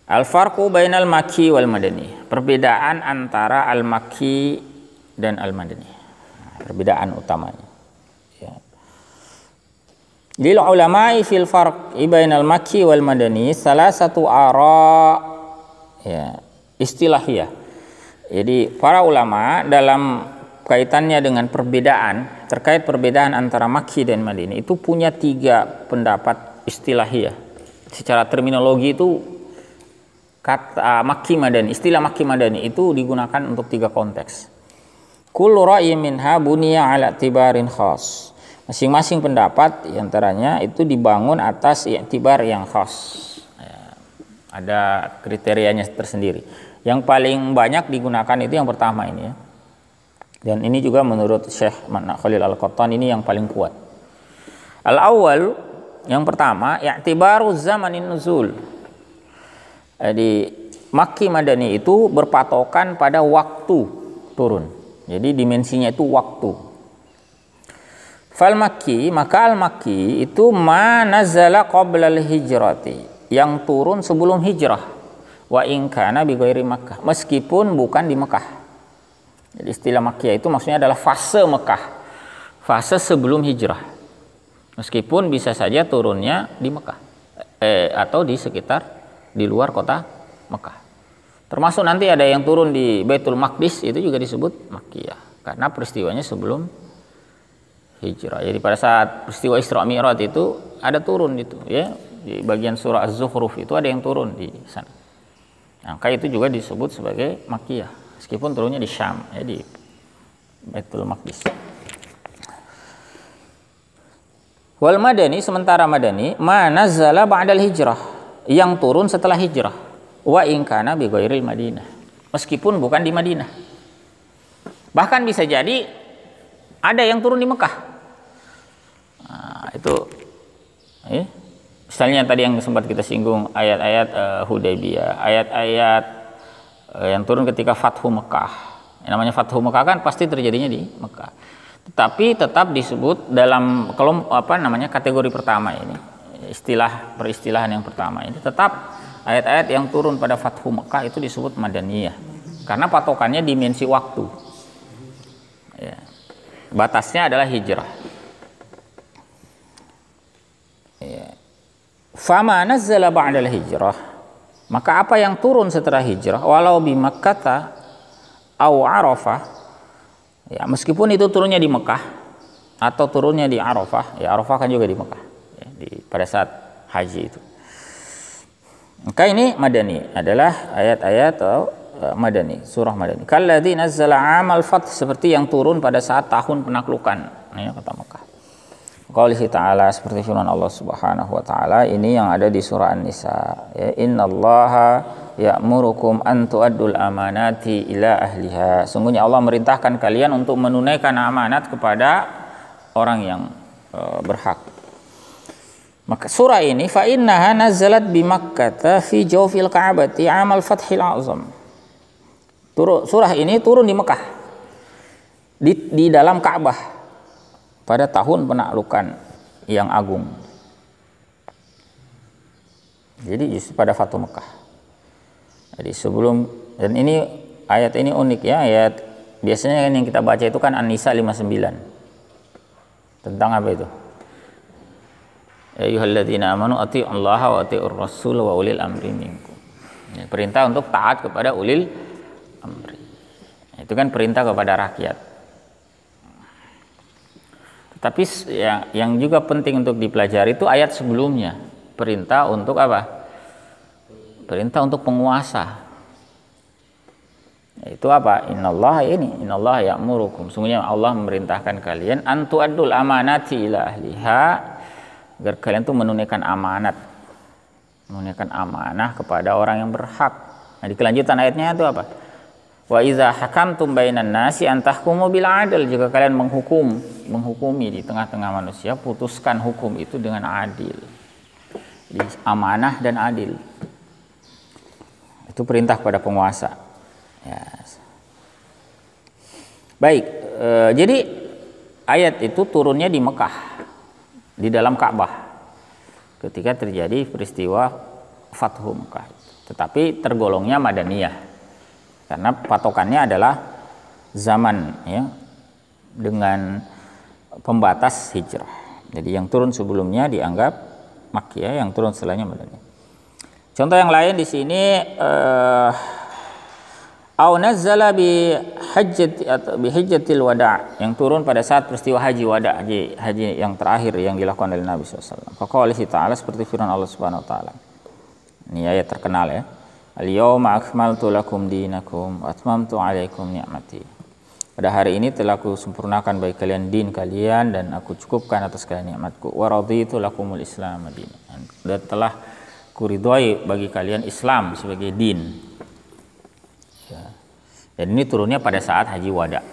Al-farqu bainal makki wal madani. Perbedaan antara al-makki dan al-madani. Perbedaan utamanya. Ya. Lil ulama'i fil farqi bainal makki wal madani salah satu ara ya, istilahiyah. Jadi para ulama dalam kaitannya dengan perbedaan, terkait perbedaan antara makki dan madani itu punya 3 pendapat istilahiyah. Secara terminologi itu kata makki madani, istilah makki madani itu digunakan untuk 3 konteks. Kullu ra'yin minha buniya ala i'tibarin khas. Masing-masing pendapat diantaranya itu dibangun atas i'tibar yang khas. Ya, ada kriterianya tersendiri. Yang paling banyak digunakan itu yang pertama ini ya. Dan ini juga menurut Syekh Khalil Al-Qattan ini yang paling kuat. Al-awwal, yang pertama, i'tibaru zamanin nuzul. Jadi makki madani itu berpatokan pada waktu turun. Jadi dimensinya itu waktu. Fal makki, maka al makki itu ma nazala qabla al hijrati, yang turun sebelum hijrah. Wa in kana bi ghairi Makkah, meskipun bukan di Mekah. Jadi istilah makkiyah itu maksudnya adalah fase Mekah. Fase sebelum hijrah. Meskipun bisa saja turunnya di Mekah atau di sekitar di luar kota Mekah. Termasuk nanti ada yang turun di Baitul Maqdis, itu juga disebut makkiyah karena peristiwanya sebelum hijrah. Jadi pada saat peristiwa Isra Mi'raj itu ada turun itu ya, di bagian surah Az-Zukhruf itu ada yang turun di sana. Maka itu juga disebut sebagai makkiyah meskipun turunnya di Syam ya, di Baitul Maqdis. Wal madani, sementara madani ma nazala ba'dal hijrah, yang turun setelah hijrah. Wa in kana bi ghairil Madinah, meskipun bukan di Madinah. Bahkan bisa jadi ada yang turun di Mekah. Nah, itu misalnya tadi yang sempat kita singgung ayat-ayat Hudaybiyah, ayat-ayat yang turun ketika Fathu Mekah. Yang namanya Fathu Mekah kan pasti terjadinya di Mekah. Tetapi tetap disebut dalam kategori pertama ini, peristilahan yang pertama ini, tetap ayat-ayat yang turun pada Fathu Mekah itu disebut madaniyah karena patokannya dimensi waktu ya. Batasnya adalah hijrah ya. Fama nazzala ba'dal hijrah, maka apa yang turun setelah hijrah walau bi Makkah au Arafah ya, meskipun itu turunnya di Mekah atau turunnya di Arafah ya, Arafah kan juga di Mekah ya, pada saat haji itu. Maka ini madani, adalah ayat-ayat atau madani, surah madani. Kalladzi nazzala 'amal fath, seperti yang turun pada saat tahun penaklukan ya, kota Mekah. Qaulihi ta'ala, seperti firman Allah Subhanahu wa taala ini yang ada di surah An-Nisa ya, innallaha ya'murukum an tu'addul amanati ila ahliha. Sungguhnya Allah merintahkan kalian untuk menunaikan amanat kepada orang yang berhak. Maka surah ini fa innaha nazalat bi Makkah fi jawfil Ka'bati amal fathil azam. Surah ini turun di Mekah. Di dalam Ka'bah pada tahun penaklukan yang agung. Jadi pada Fathu Mekah. Jadi sebelum, dan ini ayat ini unik ya, ayat biasanya yang kita baca itu kan An-Nisa 59. Tentang apa itu? Ya ayyuhalladzina amanu atti'ullaha wa atti'ur rasul wa ulil amri minkum. Ya, perintah untuk taat kepada ulil amri. Itu kan perintah kepada rakyat. Tetapi yang juga penting untuk dipelajari itu ayat sebelumnya. Perintah untuk apa? Perintah untuk penguasa. Itu apa? Innallaha ya'murukum. Sungguhnya Allah memerintahkan kalian an tu'addul amanati ila ahliha, agar kalian tuh menunaikan amanat, menunaikan amanah kepada orang yang berhak. Nah, di kelanjutan ayatnya itu apa? Wa idza hakamtum bainan nasi an tahkumu bil adl, jika kalian menghukumi di tengah-tengah manusia, putuskan hukum itu dengan adil. Jadi amanah dan adil. Itu perintah kepada penguasa. Ya. Baik, jadi ayat itu turunnya di Mekah, di dalam Ka'bah ketika terjadi peristiwa Fathu Mekah. tetapi tergolongnya Madaniyah karena patokannya adalah zaman ya dengan pembatas hijrah. Jadi yang turun sebelumnya dianggap Makkiyah, yang turun setelahnya Madaniyah. Contoh yang lain di sini au nazzala bi hajjatil wada', yang turun pada saat peristiwa haji wada', haji yang terakhir yang dilakukan oleh Nabi SAW. Faqala ta'ala, seperti firman Allah Subhanahu wa taala. Ini ayat terkenal ya. Al-yawma akmaltu lakum dinakum wa atmamtu 'alaikum ni'mati. Pada hari ini telah aku sempurnakan bagi kalian din kalian dan aku cukupkan atas kalian nikmatku. Wa raditu lakumul Islam dinan. Dan telah kuridhoi bagi kalian Islam sebagai din. Ya. Dan ini turunnya pada saat haji wada.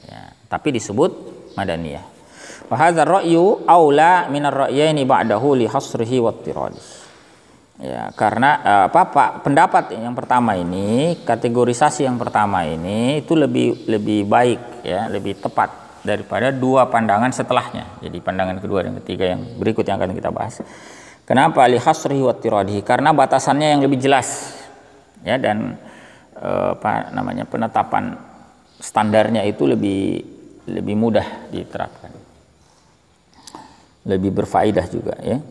Ya. Tapi disebut Madaniyah. Wa hadzal ra'yu aula minar ra'yaini ba'dahu li hasrihi wa ittiradihi. Ya, karena pendapat yang pertama ini, kategorisasi yang pertama ini itu lebih baik ya, lebih tepat daripada dua pandangan setelahnya. Jadi pandangan kedua dan ketiga yang berikut yang akan kita bahas. Kenapa? Li hasrihi wa tiradihi, karena batasannya yang lebih jelas ya, dan penetapan standarnya itu lebih mudah diterapkan. Lebih berfaedah juga ya.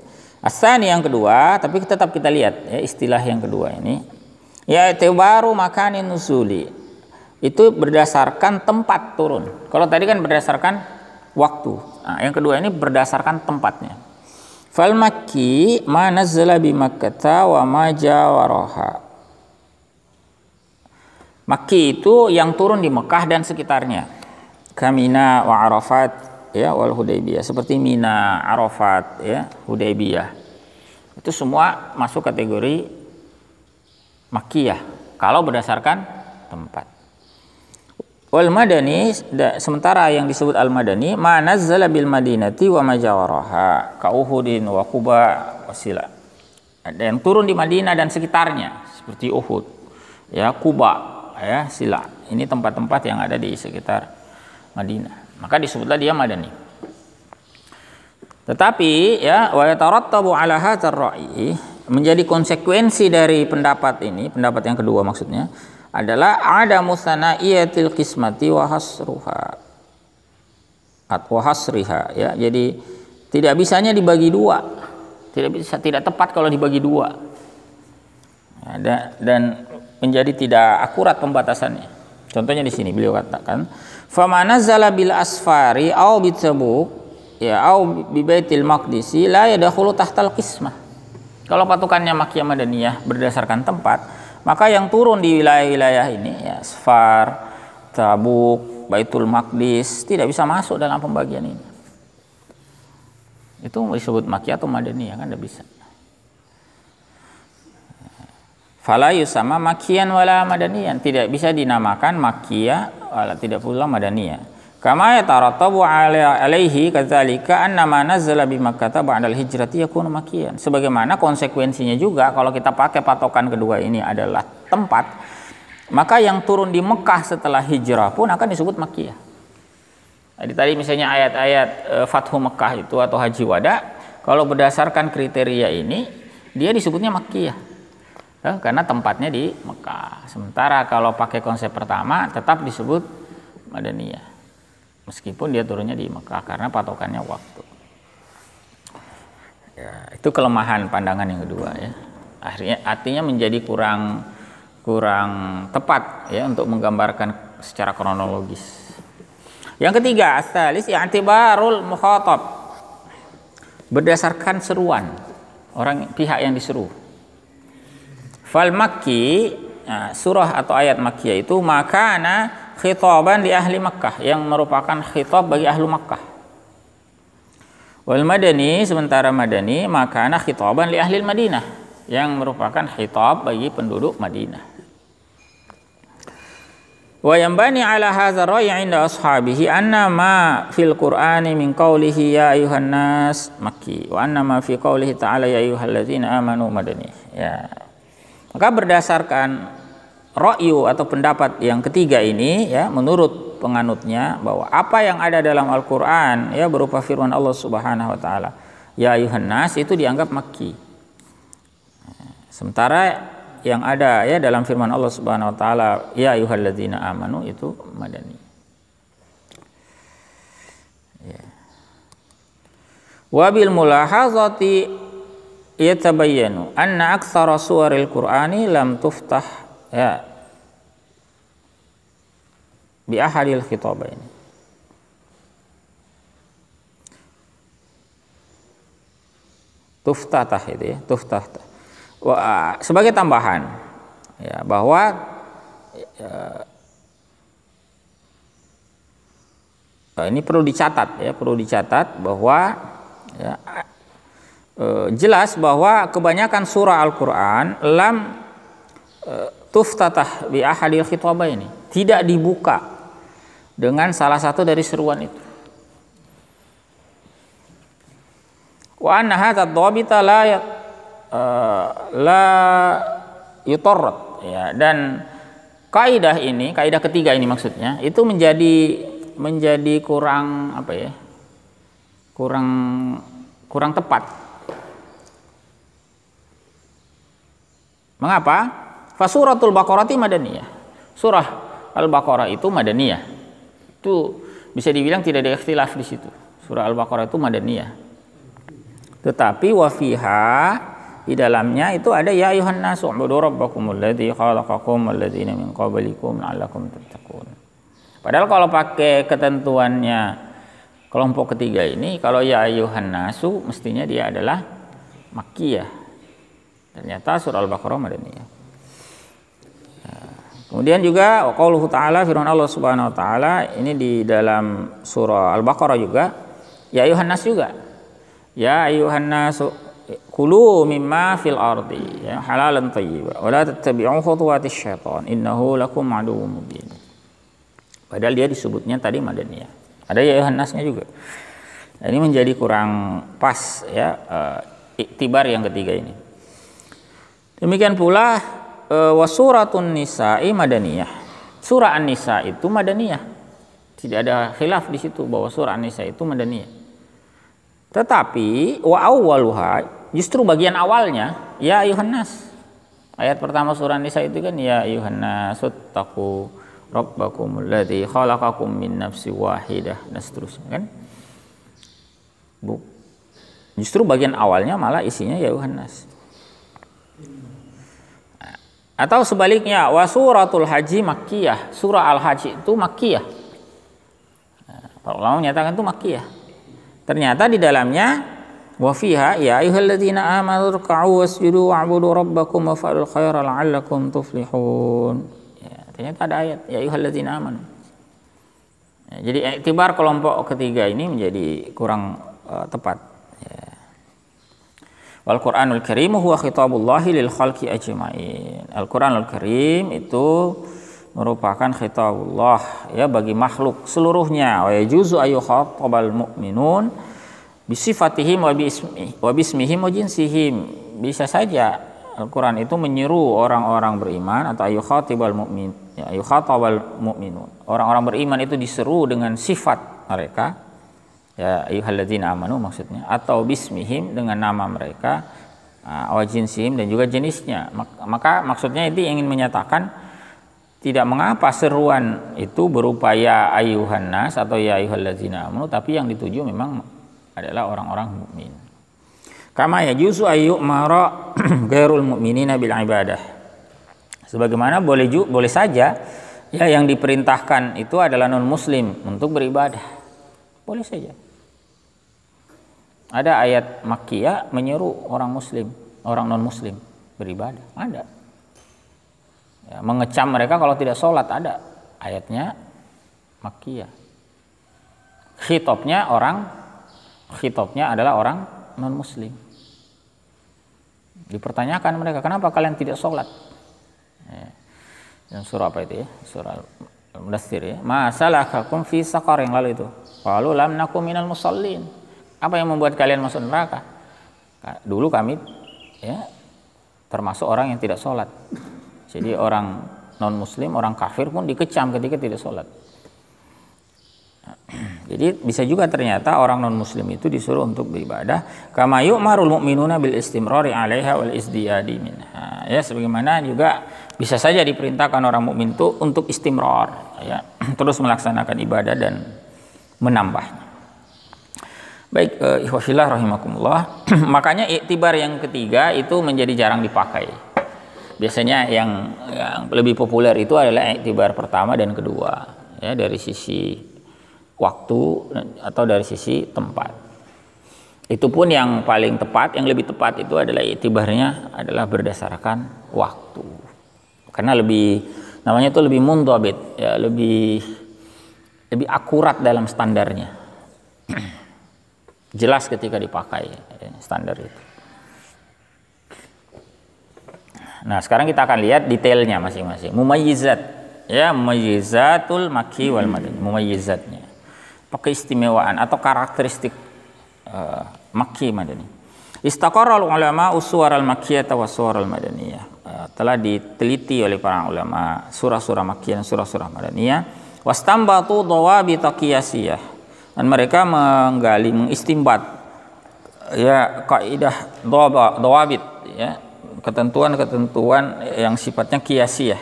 Asani yang kedua, tapi tetap kita lihat ya istilah yang kedua ini. Ya baru makanin nuzuli. Itu berdasarkan tempat turun. Kalau tadi kan berdasarkan waktu. Nah, yang kedua ini berdasarkan tempatnya. Fal makki ma nazzala bi Makkah wa ma jawaraha. Makki itu yang turun di Mekah dan sekitarnya. Kamina wa Arafat ya wal Hudaybiyah, seperti Mina, Arafat ya, Hudaybiyah. Itu semua masuk kategori Makkiyah kalau berdasarkan tempat. Wal Madani, sementara yang disebut Al Madani ma nazzala bil Madinati wa ma jawaraha ka Uhudin wa Quba wa Sila. Ada yang turun di Madinah dan sekitarnya seperti Uhud ya, Quba ya, Sila. Ini tempat-tempat yang ada di sekitar Madinah. Maka disebutlah dia Madani. Tetapi ya wa yatarattabu ala hadzal ra'yi, menjadi konsekuensi dari pendapat ini, pendapat yang kedua maksudnya adalah ada musana'iyatil qismati wa hasruha atau hasriha ya. Jadi tidak bisanya dibagi dua. Tidak tepat kalau dibagi dua. Dan menjadi tidak akurat pembatasannya. Contohnya di sini beliau katakan, "Fa nazzala bil asfari aw bi Tabuk ya aw bi Baitil Maqdis la yadkhulu tahtal qismah." Kalau patokannya Makkiyah Madaniyah berdasarkan tempat, maka yang turun di wilayah-wilayah ini ya Asfar, Tabuk, Baitul Maqdis tidak bisa masuk dalam pembagian ini. Itu disebut Makkiyah atau Madaniyah kan tidak bisa. Fala yusama Makkiyan wala Madaniyan, tidak bisa dinamakan Makkiyah wala tidak pula Madaniyah. Kama yatarattabu alaihi kadzalika anna ma nazzala bi Makkah ba'dal hijrati yakunu Makkiyan. Sebagaimana konsekuensinya juga kalau kita pakai patokan kedua ini adalah tempat, maka yang turun di Mekah setelah hijrah pun akan disebut Makkiyah. Jadi tadi misalnya ayat-ayat Fathu Mekah itu atau Haji Wada, kalau berdasarkan kriteria ini dia disebutnya Makkiyah. Karena tempatnya di Mekah. Sementara kalau pakai konsep pertama tetap disebut Madaniyah, meskipun dia turunnya di Mekah karena patokannya waktu. Ya, itu kelemahan pandangan yang kedua ya. Artinya menjadi kurang tepat ya untuk menggambarkan secara kronologis. Yang ketiga, as-salis i'tibarul mukhatab, berdasarkan seruan pihak yang diseru. Fal Makki, surah atau ayat Makkiyah itu makana khitaban di ahli Makkah, yang merupakan khitab bagi ahlu Makkah. Wal Madani, sementara Madani makana khitaban li ahli Madinah, yang merupakan khitab bagi penduduk Madinah. Wa yanbani ala hadzal ra'yi 'inda ashabihi anna ma fil Qur'ani min qawlihi ya ayuhan nas Makki wa anna ma fi qawlihi ta'ala ya ayyuhalladzina amanu Madani. Ya. Maka berdasarkan ra'yu atau pendapat yang ketiga ini ya, menurut penganutnya bahwa apa yang ada dalam Al-Qur'an ya berupa firman Allah Subhanahu wa taala ya ayuhan nas itu dianggap Makki. Sementara yang ada ya dalam firman Allah Subhanahu wa taala, ya ayyuhalladzina amanu, itu madani. Ya. Wa bil mulahazati yatabayyanu anna aktsara suwaril Qur'ani lam tuftah ya bi ahadil khitabain. Tuftatah itu ya, tuftatah. Sebagai tambahan ya, bahwa ini perlu dicatat bahwa ya, jelas bahwa kebanyakan surah Al-Qur'an lam tuftatah bi ahadil khitabaini, tidak dibuka dengan salah satu dari seruan itu. Wa anna hadza dhabita la yutarrat ya, dan kaidah ini, kaidah ketiga ini maksudnya itu menjadi kurang apa ya? Kurang tepat. Mengapa? Fasuratul Baqarah madaniyah. Surah Al-Baqarah itu madaniyah. Itu bisa dibilang tidak ada ikhtilaf di situ. Surah Al-Baqarah itu madaniyah. Tetapi wa fiha, di dalamnya itu ada ya ayuhan nasu ubudu rabbakumul ladzi khalaqakum wal ladzina min qablikum la'allakum tattaqun. Padahal kalau pakai ketentuannya kelompok ketiga ini, kalau ya ayuhan nasu mestinya dia adalah makkiyah. Ternyata surah Al-Baqarah madaniyah. Kemudian juga qauluhu ta'ala, firman Allah Subhanahu wa taala ini di dalam surah Al-Baqarah juga, ya ayuhan nas juga. Ya ayuhan nasu kulu mimma fil ardi ya halalan thayyiba wa la tattabi'u khutuwatis syaitan innahu lakum aduwwum mubin. Padahal dia disebutnya tadi madaniyah. Ada ya ayuhan nasnya juga. Nah, ini menjadi kurang pas ya, iktibar yang ketiga ini. Demikian pula wasuratun nisa'i madaniyah. Surah An-Nisa itu madaniyah. Tidak ada khilaf di situ bahwa surah An-Nisa itu madaniyah. Tetapi wa awwaluha, justru bagian awalnya ya ayuhan nas. Ayat pertama surah An-Nisa itu kan ya ayuhan nas taqu rabbakumul ladzi khalaqakum min nafsin wahidah, dan seterusnya kan. Justru bagian awalnya malah isinya ya ayuhan nas. Atau sebaliknya wa suratul haji makkiyah, surah Al-Hajj itu makkiyah. Para ulama menyatakan itu makkiyah. Ternyata di dalamnya wa fiha ya ayyuhalladzina amanu ruk'u wasjudu wa'budu rabbakum waf'alul khaira la'allakum tuflihun. Ya, ternyata ada ayat ya ayyuhalladzina amanu. Ya, jadi iktibar kelompok ketiga ini menjadi kurang tepat. Ya. Wal Qur'anul Karim huwa khitabullahi lil khalqi ajma'in. Al-Qur'anul Karim itu merupakan khitabullah ya bagi makhluk seluruhnya. Wa yajuzu ayu khatabal mu'minun bisifatihim wa bismihim wa jinsihim. Bisa saja Al-Qur'an itu menyeru orang-orang beriman, atau ayu khatibal mu'min ya ayu khatabal mu'minun. Orang-orang beriman itu diseru dengan sifat mereka. Ya ayyuhalladzina amanu maksudnya, atau bismihim dengan nama mereka, wa jinsihim dan juga jenisnya. Maka maksudnya itu ingin menyatakan tidak mengapa seruan itu berupa ya ayyuhan nas atau ya ayyuhalladzina amanu, tapi yang dituju memang adalah orang-orang mukmin. Kama yajuzu ayyumara ghairul mu'minina bil ibadah. Sebagaimana boleh saja ya yang diperintahkan itu adalah non muslim untuk beribadah. Boleh saja. Ada ayat makkiyah menyeru orang muslim, orang non muslim beribadah. Ada. Ya, mengecam mereka kalau tidak sholat, ada ayatnya makkiyah. Khitabnya adalah orang non muslim. Dipertanyakan mereka, kenapa kalian tidak sholat? Ya. Yang surah apa itu ya? Surah Al-Mudaththir ya. Ma salakakum fi saqar, yang lalu itu. Qalu lam nakum minal musallin. Apa yang membuat kalian masuk neraka? Dulu kami ya termasuk orang yang tidak sholat. Jadi orang non muslim, orang kafir pun dikecam ketika tidak sholat. Jadi bisa juga ternyata orang non muslim itu disuruh untuk beribadah kama yu'marul mu'minuna bil istimrari 'alaiha wal izdiyadi minha. Ya, sebagaimana juga bisa saja diperintahkan orang mukmin itu untuk istimrar, ya, terus melaksanakan ibadah dan menambahnya. Baik, ikhwafillah rahimakumullah. Makanya iktibar yang ketiga itu menjadi jarang dipakai. Biasanya yang lebih populer itu adalah iktibar pertama dan kedua, ya, dari sisi waktu atau dari sisi tempat. Itu pun yang paling tepat, yang lebih tepat itu adalah iktibarnya adalah berdasarkan waktu. Karena lebih, namanya itu lebih mundhabit, ya, lebih akurat dalam standarnya. Jelas ketika dipakai, ya, standar itu. Nah, sekarang kita akan lihat detailnya masing-masing. Mumayyizat, ya, mumayyizatul makki wal madani, mumayyizatnya. Keistimewaan atau karakteristik makki madani. Istaqarra ulama usuwar al-makkiyah wa suwar al-madaniyah. Telah diteliti oleh para ulama surah-surah makkiyah dan surah-surah madaniyah. Wastambatu dawabit qiyasiyah. Dan mereka menggali, mengistimbat, ya, kaidah dawabit, ya, ketentuan-ketentuan yang sifatnya qiyasiyah.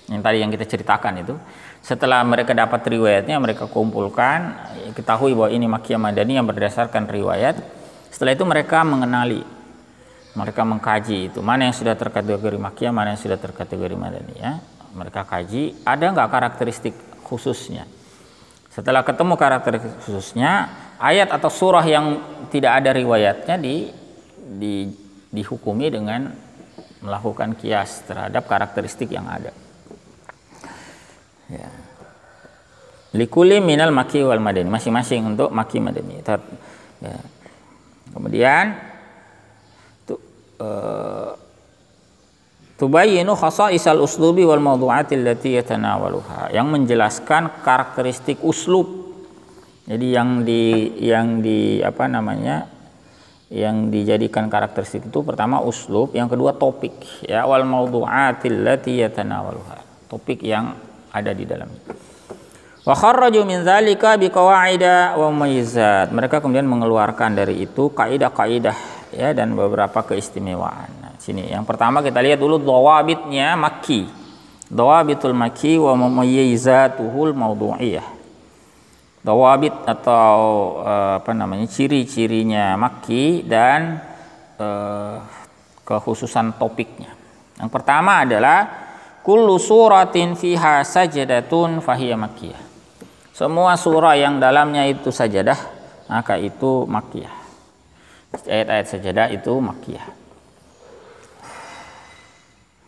Yang tadi yang kita ceritakan itu. Setelah mereka dapat riwayatnya, mereka kumpulkan, ketahui bahwa ini makkiyah madaniyah berdasarkan riwayat. Setelah itu mereka mengenali, mereka mengkaji itu mana yang sudah terkategori makkiyah, mana yang sudah terkategori madaniyah. Mereka kaji, ada nggak karakteristik khususnya. Setelah ketemu karakteristik khususnya, ayat atau surah yang tidak ada riwayatnya dihukumi dengan melakukan kias terhadap karakteristik yang ada. Ya. Likuli minal makki wal madani, masing-masing untuk makki madani. Ya. Kemudian tubayyinu khasa'isal uslubi wal mawdu'ati allati yatanawaluha, yang menjelaskan karakteristik uslub. Jadi yang dijadikan karakteristik itu pertama uslub, yang kedua topik, ya, wal mawdu'ati allati yatanawaluha, topik yang ada di dalamnya. Wa kharraju min dzalika biqawaida wa mumayyizat. Mereka kemudian mengeluarkan dari itu kaidah-kaidah, ya, dan beberapa keistimewaan. Nah, sini yang pertama kita lihat dulu dhawabitnya makki. Dhawabitul makki wa mumayyizatuhul mawdu'iyah. Dhawabit atau ciri-cirinya makki dan kekhususan topiknya. Yang pertama adalah kullu suratin fiha sajadatun fahiya makkiyah. Semua surah yang dalamnya itu sajadah, maka itu makkiyah. Ayat-ayat sajadah itu makkiyah.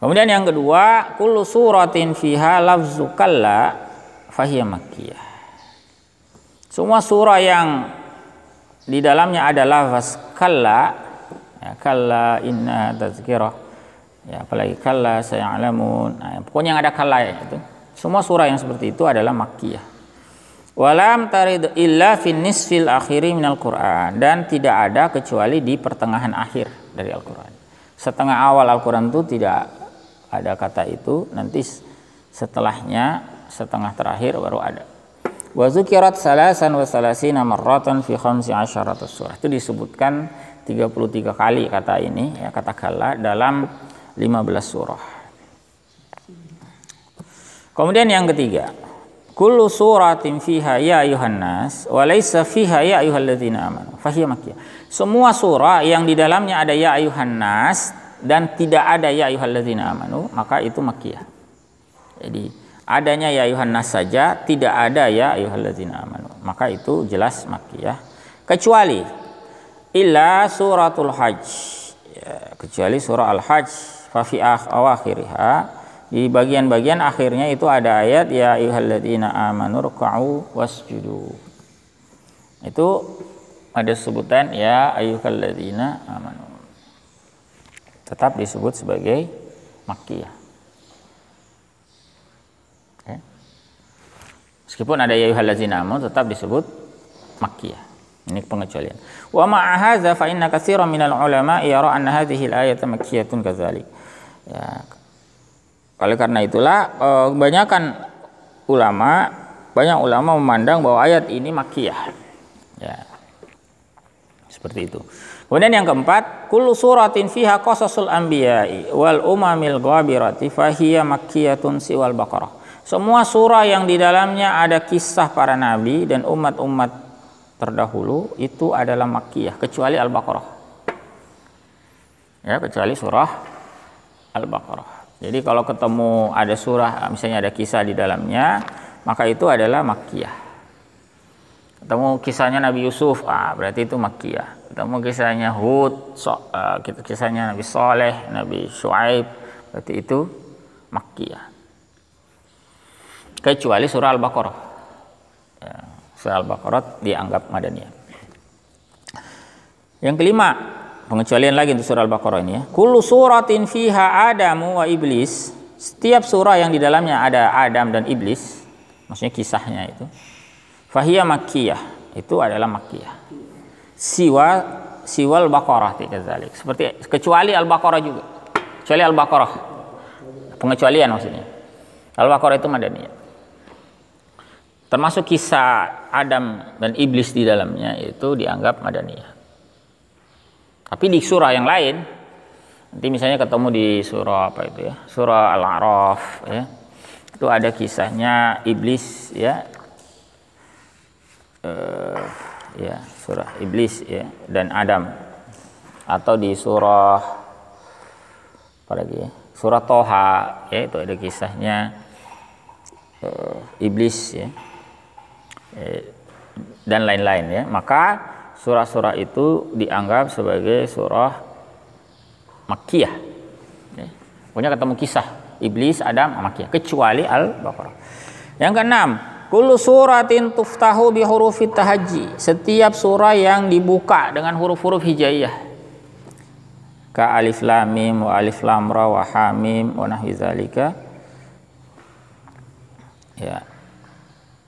Kemudian yang kedua, kullu suratin fiha lafzu kalla fahiya makkiyah. Semua surah yang di dalamnya ada lafaz kalla, ya, kalla inna tazkirah, ya, apalagi kalla saya'lamun. Nah, pokoknya yang ada kalla itu. Semua surah yang seperti itu adalah makkiyah. Walam tarid illa fin nisfil akhiri minal Qur'an, dan tidak ada kecuali di pertengahan akhir dari Al-Qur'an. Setengah awal Al-Qur'an itu tidak ada kata itu, nanti setelahnya setengah terakhir baru ada. Wa dzukirat salasan wa salasina marratan fi 15 surah. Itu disebutkan 33 kali kata ini, ya, kata kalla dalam 15 surah. Kemudian yang ketiga, kullu suratin fiha ya ayuhan nas wa laysa fiha ya ayyuhalladzina amanu fahiya makkiyah. Semua surah yang di dalamnya ada ya ayuhan nas dan tidak ada ya ayyuhalladzina amanu, maka itu makkiyah. Jadi adanya ya ayuhan nas saja, tidak ada ya ayyuhalladzina amanu, maka itu jelas makkiyah. Kecuali illa suratul hajj, ya, kecuali surah al-hajj, fa fi awakhiriha, di bagian-bagian akhirnya itu ada ayat ya ayyuhalladzina amanu ruk'u wasjudu. Itu ada sebutan ya ayyuhalladzina amanu, tetap disebut sebagai makkiyah. Okay. Meskipun ada ya ayyuhalladzina amanu tetap disebut makkiyah. Ini pengecualian. Wa ma'a hadza fa inna katsiran minal ulama yara anna hadhihi al-ayata makkiyatun kadzalik. Ya. Oleh karena itulah kebanyakan ulama banyak ulama memandang bahwa ayat ini makkiyah. Ya. Seperti itu. Kemudian yang keempat, kullu suratin fiha qasasul anbiya'i wal umamil ghabirati fahiya makkiyatun siwal Baqarah. Semua surah yang di dalamnya ada kisah para nabi dan umat-umat terdahulu itu adalah makkiyah kecuali Al-Baqarah. Ya, kecuali surah Al-Baqarah. Jadi kalau ketemu ada surah misalnya ada kisah di dalamnya, maka itu adalah makkiyah. Ketemu kisahnya Nabi Yusuf, berarti itu makkiyah. Ketemu kisahnya Hud, kisahnya Nabi Saleh, Nabi Shu'aib, berarti itu makkiyah. Kecuali surah Al-Baqarah. Ya, surah Al-Baqarah dianggap madaniyah. Yang kelima, pengecualian lagi untuk surah Al-Baqarah ini ya. Kullu suratin fiha Adamu wa Iblis. Setiap surah yang di dalamnya ada Adam dan Iblis, maksudnya kisahnya itu, fahiya makkiyah, itu adalah makkiyah. Siwal Baqarah tikadzalik. Seperti kecuali Al-Baqarah juga. Kecuali Al-Baqarah. Pengecualian maksudnya. Al-Baqarah itu madaniyah. Termasuk kisah Adam dan Iblis di dalamnya itu dianggap madaniyah. Tapi di surah yang lain, nanti misalnya ketemu di surah apa itu ya, surah Al-A'raf ya, itu ada kisahnya Iblis ya, ya surah Iblis ya dan Adam. Atau di surah apa lagi ya, surah Toha ya, itu ada kisahnya Iblis ya, dan lain-lain ya. Maka surah-surah itu dianggap sebagai surah makkiyah ya. Pokoknya ketemu kisah Iblis, Adam, makkiyah, kecuali Al-Baqarah. Yang keenam, kullu suratin tuftahu bi hurufit tahajji. Setiap surah yang dibuka dengan huruf-huruf hijaiyah, ka alif lam mim wa alif lam ra wa ha mim wa nahwi zalika ya,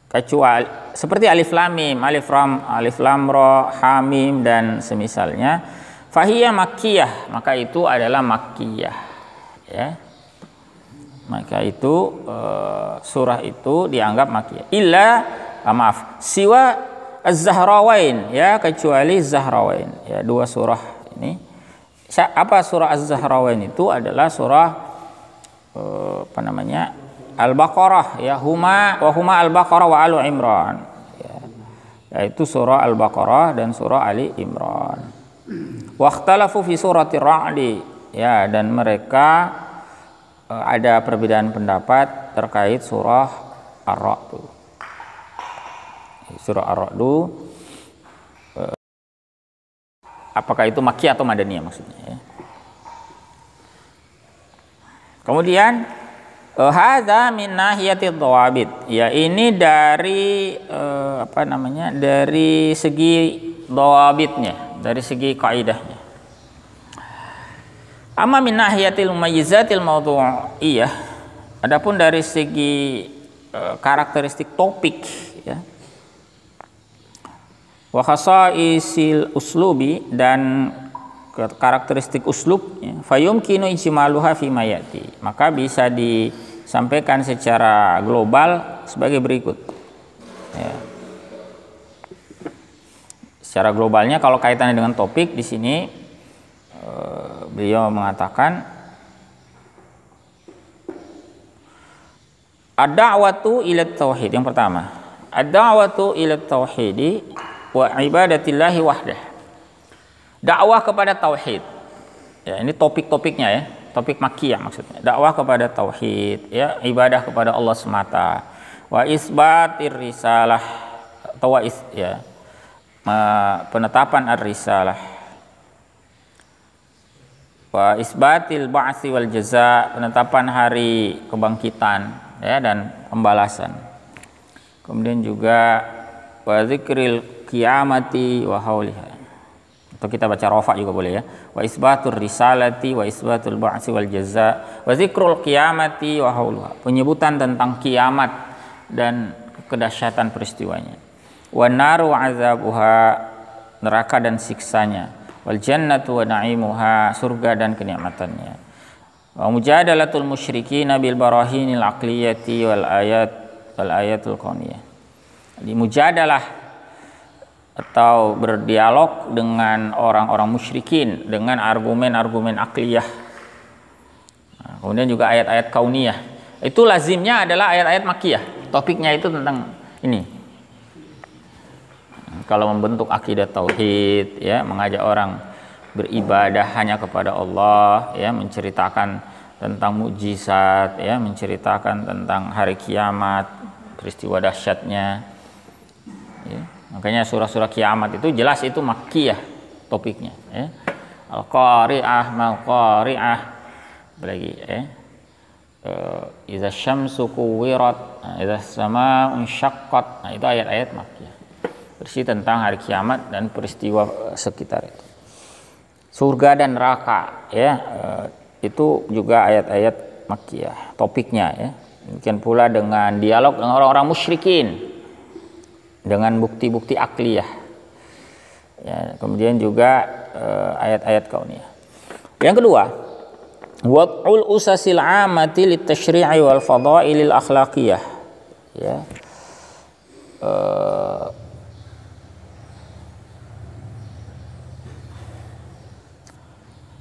kecuali seperti alif lam mim, alif lam ra, ha mim dan semisalnya, fahiya makkiyah, maka itu adalah makkiyah ya. Maka itu surah itu dianggap makkiyah. Siwa Az-Zahrawain ya, kecuali Zahrawain ya, dua surah ini. Apa surah Az-Zahrawain itu adalah surah apa namanya? Al-Baqarah ya, huma Al-Baqarah wa Alu Imran ya, yaitu surah Al-Baqarah dan surah Ali Imran. Wakhtalafu fi surati Ra'di ya, dan mereka ada perbedaan pendapat terkait surah Ar-Ra'd. Surah Ar-Ra'd apakah itu makkiyah atau madaniyah maksudnya ya. Kemudian hadza min nahiyatid dhawabit ya, ini dari apa namanya, dari segi dhawabitnya, dari segi kaidahnya. Amma min nahiyatil mumayyizatil mawdu'iyah, adapun dari segi karakteristik topik ya, wa khasaisil uslubi, dan karakteristik uslubnya, fayumkinu ijmaluha fi mayati, maka bisa disampaikan secara global sebagai berikut ya. Secara globalnya kalau kaitannya dengan topik di sini beliau mengatakan ad-da'watu ila tauhid. Yang pertama, ad-da'watu ila tauhidi wa ibadatillahi wahdah. Dakwah kepada tauhid. Ya, ini topik-topiknya ya, topik makkiyah maksudnya. Dakwah kepada tauhid ya, ibadah kepada Allah semata. Wa isbatir risalah atau penetapan ar-risalah. Wa isbatil ba'tsi wal jaza, penetapan hari kebangkitan ya dan pembalasan. Kemudian juga wa zikril qiyamati wa hauliha, atau kita baca rafa juga boleh ya, wa isbatur risalati wa isbatul ba'tsi wal jaza wa zikrul qiyamati wa hauluha, penyebutan tentang kiamat dan kedahsyatan peristiwanya. Wa naru azabuha, neraka dan siksanya. Wal jannatu wa na'imuha, surga dan kenikmatannya. Wa mujadalatul musyrikin bil barahinil aqliyati wal ayatul kauniyah, Di mujadalah atau berdialog dengan orang-orang musyrikin dengan argumen-argumen akliyah. Nah, kemudian juga ayat-ayat kauniyah. Itu lazimnya adalah ayat-ayat makiyah. Topiknya itu tentang ini. Kalau membentuk akidah tauhid, ya, mengajak orang beribadah hanya kepada Allah, ya, menceritakan tentang mukjizat, ya, menceritakan tentang hari kiamat, peristiwa dahsyatnya. Ya. Makanya surah-surah kiamat itu jelas itu makkiyah topiknya, ya. Al-Qari'ah, Mal-Qari'ah, apalagi, ya. Idza syamsu kuwirat, idza samaa'u insyaqqat. Nah, itu ayat-ayat makkiyah. Berisi tentang hari kiamat dan peristiwa sekitar itu. Surga dan neraka, ya. Itu juga ayat-ayat makkiyah topiknya, ya. Demikian pula dengan dialog dengan orang-orang musyrikin dengan bukti-bukti akliyah, ya. Kemudian juga ayat-ayat kauniyah. Yang kedua, wad'ul usasil 'amati lit-tasyri'i wal fadha'ilil akhlaqiyah, ya.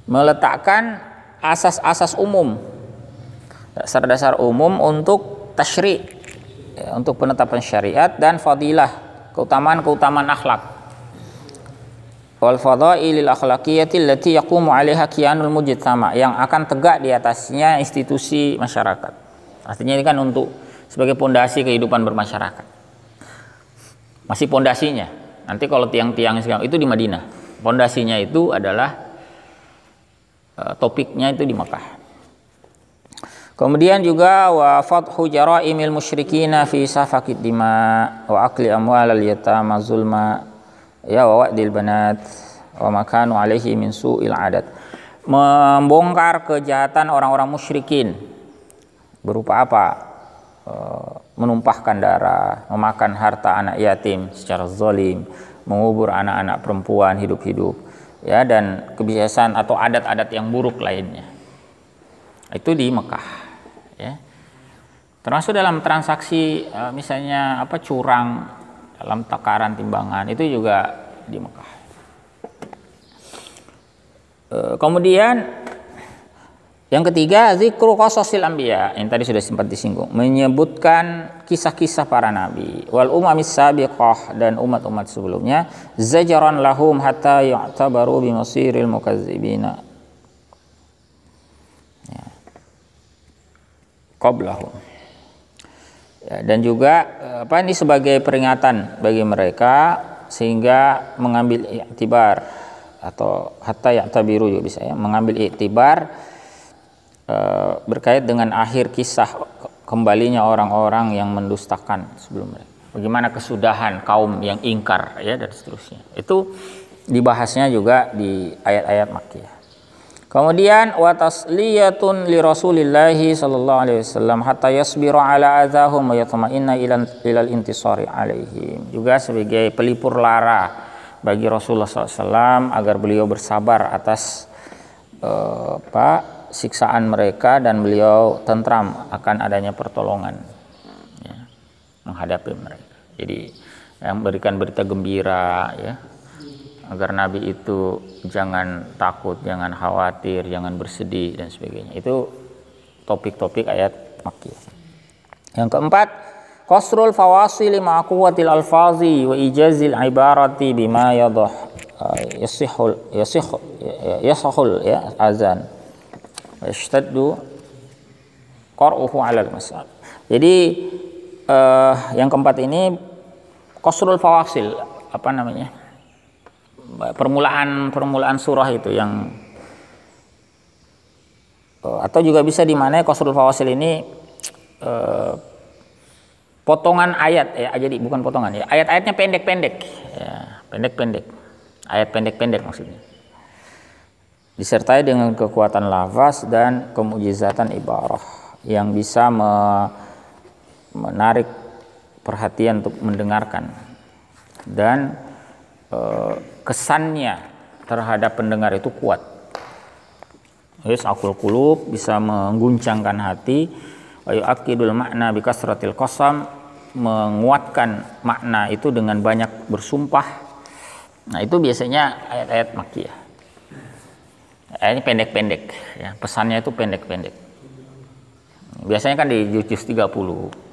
Meletakkan asas-asas umum, dasar-dasar umum untuk tasyri', ya, untuk penetapan syariat dan fadilah, keutamaan-keutamaan akhlak. Wal fadailil akhlaqiyati allati yaqumu 'alaiha kiyanul mujtama', yang akan tegak di atasnya institusi masyarakat. Artinya ini kan untuk sebagai pondasi kehidupan bermasyarakat. Masih pondasinya. Nanti kalau tiang-tiang sekarang itu di Madinah. Pondasinya itu adalah topiknya itu di Makkah. Kemudian juga wa fathu jara'imil musyrikina fi safakid dima wa akli amwalal yatama zulma, ya, wa wa'dil banat wa makanu alaihi min su'il adat. Membongkar kejahatan orang-orang musyrikin berupa apa? Menumpahkan darah, memakan harta anak yatim secara zalim, mengubur anak-anak perempuan hidup-hidup, ya, dan kebiasaan atau adat-adat yang buruk lainnya. Itu di Mekah, ya. Termasuk dalam transaksi misalnya curang dalam takaran timbangan, itu juga di Mekah. Kemudian yang ketiga, zikru qasasil anbiya, yang tadi sudah sempat disinggung, menyebutkan kisah-kisah para nabi, wal umamis sabiqah, dan umat-umat sebelumnya, zajaran lahum hatta yu'tabaru bimasiril mukazzibina, ya, qablahum, ya, dan juga ini sebagai peringatan bagi mereka sehingga mengambil iktibar, atau hatta ya'tabiru juga bisa, ya, mengambil iktibar berkait dengan akhir kisah kembalinya orang-orang yang mendustakan sebelum mereka. Bagaimana kesudahan kaum yang ingkar, ya, dan seterusnya. Itu dibahasnya juga di ayat-ayat makkiyah. Kemudian wa tasliyatun li Rasulillahi sallallahu alaihi wasallam hatta yasbiru ala adzahum wa yatma'inna ilal intisari alaihim. Juga sebagai pelipur lara bagi Rasulullah SAW agar beliau bersabar atas siksaan mereka, dan beliau tentram akan adanya pertolongan, ya, menghadapi mereka. Jadi yang berikan berita gembira, ya, agar Nabi itu jangan takut, jangan khawatir, jangan bersedih dan sebagainya. Itu topik-topik ayat makkiyah. Yang keempat, qasrul fawasil ma'a quwwatil alfazi wa ijazil ibarati bima yasihul ya azan yashtaddu qar'uhu 'alal mas'al. Jadi yang keempat ini qasrul fawasil, permulaan surah itu yang atau juga bisa dimaknai qasrul fawasil ini potongan ayat, ya, jadi bukan potongan, ya, ayat-ayatnya pendek-pendek, ya, pendek-pendek, ayat pendek-pendek maksudnya, disertai dengan kekuatan lafaz dan kemujizatan ibarah yang bisa menarik perhatian untuk mendengarkan, dan kesannya terhadap pendengar itu kuat. Yas'aqul qulub, bisa mengguncangkan hati, wa yu'akkidul makna bi kasratil qasam, menguatkan makna itu dengan banyak bersumpah. Nah, itu biasanya ayat-ayat makkiyah. Ayatnya pendek-pendek ya, pesannya itu pendek-pendek. Biasanya kan di juz 30.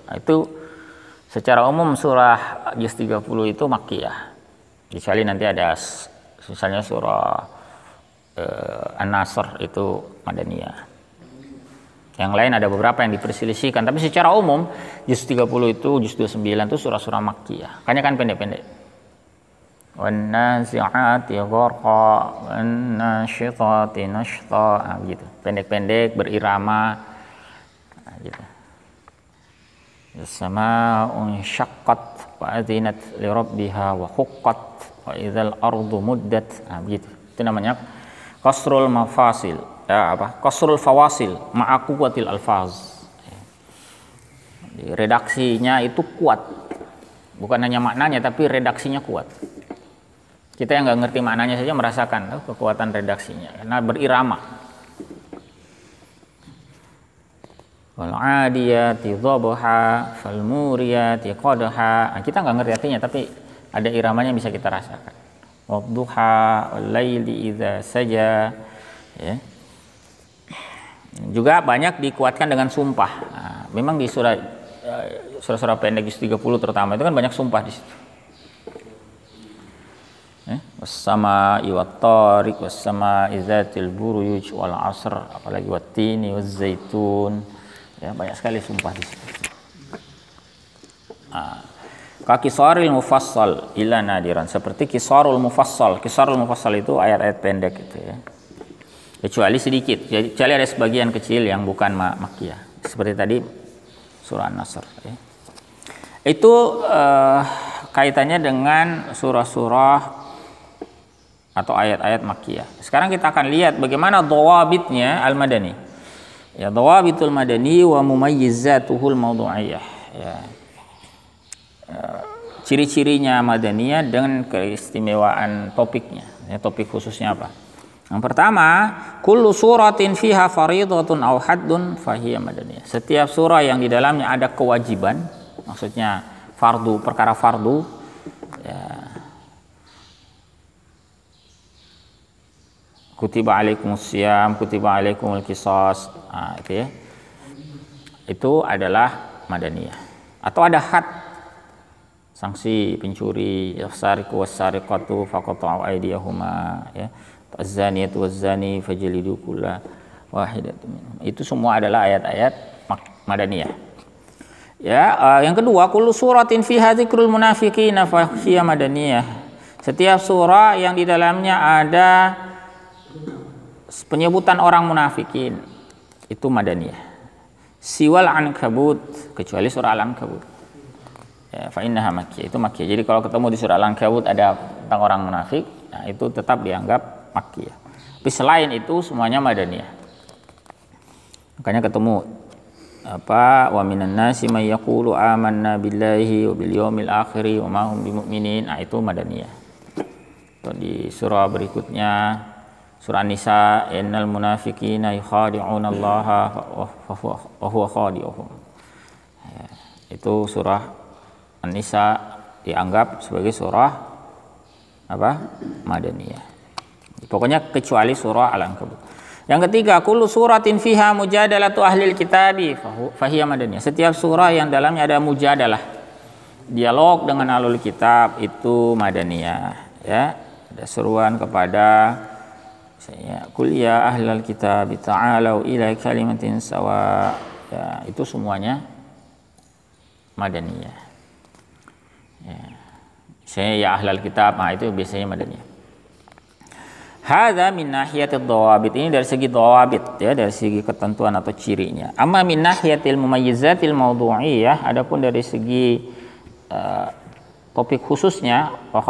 Nah, itu secara umum surah juz 30 itu makkiyah. Kecuali nanti ada misalnya surah An-Nasr itu madaniyah. Yang lain ada beberapa yang diperselisihkan, tapi secara umum juz 30 itu, juz 29 itu surah-surah makkiyah. Makanya kan pendek-pendek. Wan-nazi'ati gharqa wan-nasyitati nashta, gitu. Pendek-pendek berirama gitu. As-samaa'u syaqqat wa adzinat li rabbiha wa huqqat wa idzal ardu muddat, gitu. Itu namanya qasrul mafasil. Ya, qasrul fawasil ma'a quwwatil alfaz. Redaksinya itu kuat. Bukan hanya maknanya tapi redaksinya kuat. Kita yang nggak ngerti maknanya saja merasakan kekuatan redaksinya karena berirama. Wal 'adiyati dhabha fal muriyati qadha. Kita nggak ngerti artinya tapi ada iramanya bisa kita rasakan. Wadduha wal laili idza saja. Ya. Juga banyak dikuatkan dengan sumpah. Nah, memang di surah-surah pendek 30 terutama itu kan banyak sumpah di situ. Was-sama'i wat-tariq was-sama'i dzatil buruj wal 'asr, apalagi wat-tini waz-zaitun. Ya, banyak sekali sumpah di situ. Kisarul mufassal ila nadiran, seperti kisarul mufassal. Kisarul mufassal itu ayat-ayat pendek itu ya. Kecuali sedikit, kecuali ada sebagian kecil yang bukan makkiyah. Seperti tadi surah An-Nasr ya. Itu kaitannya dengan surah-surah atau ayat-ayat makkiyah. Sekarang kita akan lihat bagaimana dhawabitnya al-madani. Ya, dhawabitul madani wa mumayyizatuhul mawdu'iyah. Ya. Ciri-cirinya madaniyah dengan keistimewaan topiknya. Ya, topik khususnya apa? Yang pertama, kullu suratin fiha faridatun aw haddun fahiya madaniyah. Setiap surah yang di dalamnya ada kewajiban, maksudnya fardu, perkara fardu, ya. Kutiba alaikumus syiyam, kutiba alaikumul qisas, itu ya. Itu adalah madaniyah. Atau ada had, sanksi pencuri, as-sariqu was-sariqatu faqata'u aydiyahuma, ya. Az-zaniyatu waz-zani fajlidu kulla wahidatin minhum. Itu semua adalah ayat-ayat madaniyah. Ya, yang kedua, kullu suratin fiha dzikrul munafiqina fahiya madaniyah. Setiap surah yang di dalamnya ada penyebutan orang munafikin itu madaniyah. Siwal ankabut, kecuali surah Al-Ankabut. Ya, fa innaha makkiyah, itu makkiyah. Jadi kalau ketemu di surah Al-Ankabut ada tentang orang munafik, nah itu tetap dianggap makkiyah. Tapi selain itu semuanya madaniyah. Makanya ketemu wa minan nasi may yaqulu amanna billahi wa bil yaumil akhir wa ma hum bimumin. Nah, itu madaniyah. Di surah berikutnya surah An-Nisa, innal munafiqina yukhadi'una Allaha wa huwa khadi'uhum. Ya, itu surah An-Nisa dianggap sebagai surah apa? Madaniyah. Pokoknya kecuali surah Al-Ankabut. Yang ketiga, kullu suratin fiha mujadalatu ahlil kitabi fahiya madaniyah. Setiap surah yang dalamnya ada mujadalah, dialog dengan ahlul kitab, itu madaniyah, ya. Ada seruan kepada Qul ya ahlal kitab ta'alau ila kalimatin sawa, ya, itu semuanya madaniyah. Ya. Saya ya ahlal kitab, nah itu biasanya madaniyah. Hadza min nahiyatil dhawabit, ini dari segi dhawabit, ya, dari segi ketentuan atau cirinya. Amma min nahiyatil mumayyizatil mawdu'iyah, adapun dari segi topik khususnya, wa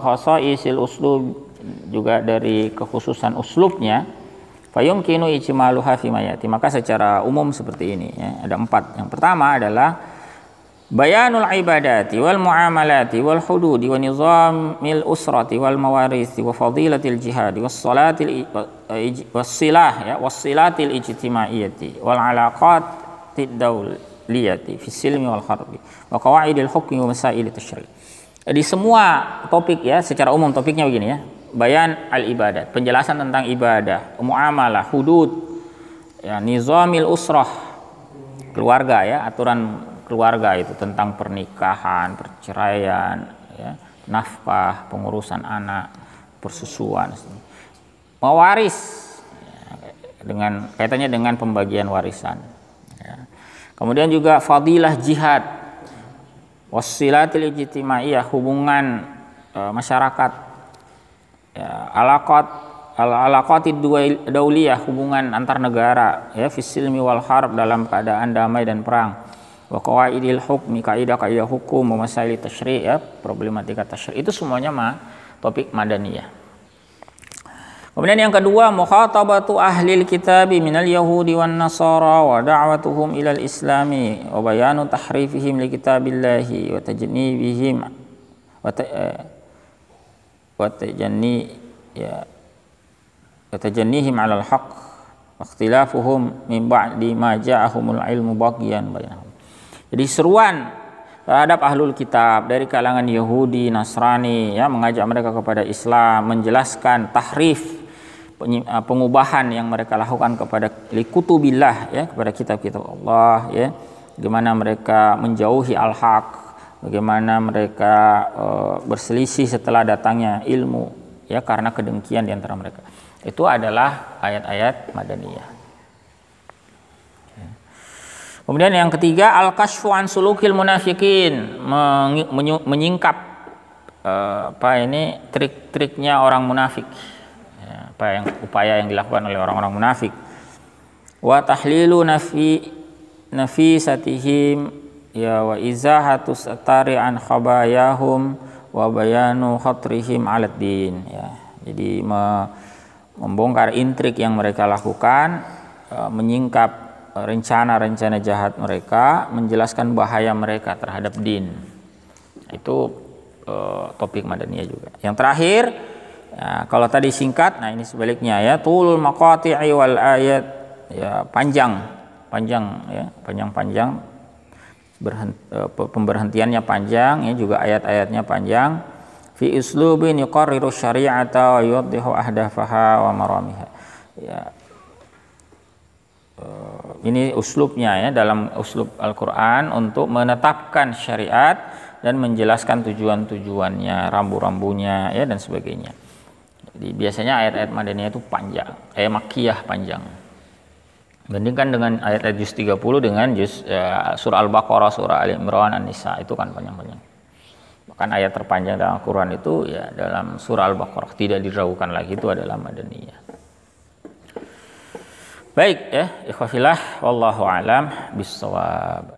khasaisil uslub, juga dari kekhususan uslubnya, fayumkinu ijmaluha fi mayati, maka secara umum seperti ini, ya, ada 4. Yang pertama adalah bayanul ibadati wal muamalati wal hududi wa nizamil usrati wal mawarisi wa fadilatil jihadi was salatil was silah, ya, was silatil ijtimaiyati wal alaqatid tasliyati fi silmi wal harbi wa qawaidil hukmi wa masail tasyri'. Di semua topik ya, secara umum topiknya begini ya. Bayan al-ibadat, penjelasan tentang ibadah, muamalah, hudud, ya, nizamil usrah, keluarga ya, aturan keluarga itu tentang pernikahan, perceraian, ya, nafkah, pengurusan anak, persusuan, mewaris, ya, dengan kaitannya dengan pembagian warisan. Ya. Kemudian juga fadilah jihad, wasilatil ijtimaiyah, hubungan masyarakat, ya, alaqatid dauliyah, hubungan antar negara, ya, fisilmi wal harb, dalam keadaan damai dan perang, wa qawaidil hukmi, kaidah-kaidah hukum, wa masail tasyri', ya, problematika tasyri'. Itu semuanya topik madaniyah. Kemudian yang kedua, mukhatabatu ahlil kitabi minal yahudi wan nasara wa da'watuhum ilal islami wa bayanu tahrifihim li kitabillahi wa tajnibihim wa tajannihim 'alal haqq wa ikhtilafuhum min ba'di ma ja'ahumul ilmu baghyan bainahum. Jadi seruan terhadap ahlul kitab dari kalangan Yahudi, Nasrani, ya, mengajak mereka kepada Islam, menjelaskan tahrif, pengubahan yang mereka lakukan kepada likutubillah, ya, kepada kitab-kitab Allah, ya, bagaimana mereka menjauhi al-haq, bagaimana mereka berselisih setelah datangnya ilmu, ya, karena kedengkian di antara mereka. Itu adalah ayat-ayat madaniyah. Kemudian yang ketiga, al-kashfu an sulukil munafikin, menyingkap trik-triknya orang munafik. Upaya yang dilakukan oleh orang-orang munafik. Wa tahlilu nafisatihim, ya, wa izahatu satari an khabayahum wa bayanu khatrihim 'alad din, ya. Jadi membongkar intrik yang mereka lakukan, menyingkap rencana-rencana jahat mereka, menjelaskan bahaya mereka terhadap din. Itu topik madaniyah juga. Yang terakhir, ya, kalau tadi singkat, nah ini sebaliknya, ya, tulul maqati'i wal ayat, ya, panjang ya, panjang, pemberhentiannya panjang, ya, juga ayat-ayatnya panjang. Fi uslubin yuqarriru syari'ata wa yuwaddihu ahdafaha wa maramiha. Ya, ini uslubnya, ya, dalam uslub Al-Quran untuk menetapkan syariat dan menjelaskan tujuan-tujuannya, rambu-rambunya, ya, dan sebagainya. Jadi biasanya ayat-ayat madaniyah itu panjang, makkiyah panjang. Bandingkan dengan ayat-ayat juz 30 dengan juz surah Al-Baqarah, surah Ali Imran, An-Nisa, itu kan panjang-panjang. Bahkan ayat terpanjang dalam Al-Quran itu, ya, dalam surah Al-Baqarah, tidak diragukan lagi, itu adalah madaniyah. Baik, ya, ikhwafillah, wallahu a'lam bishawab.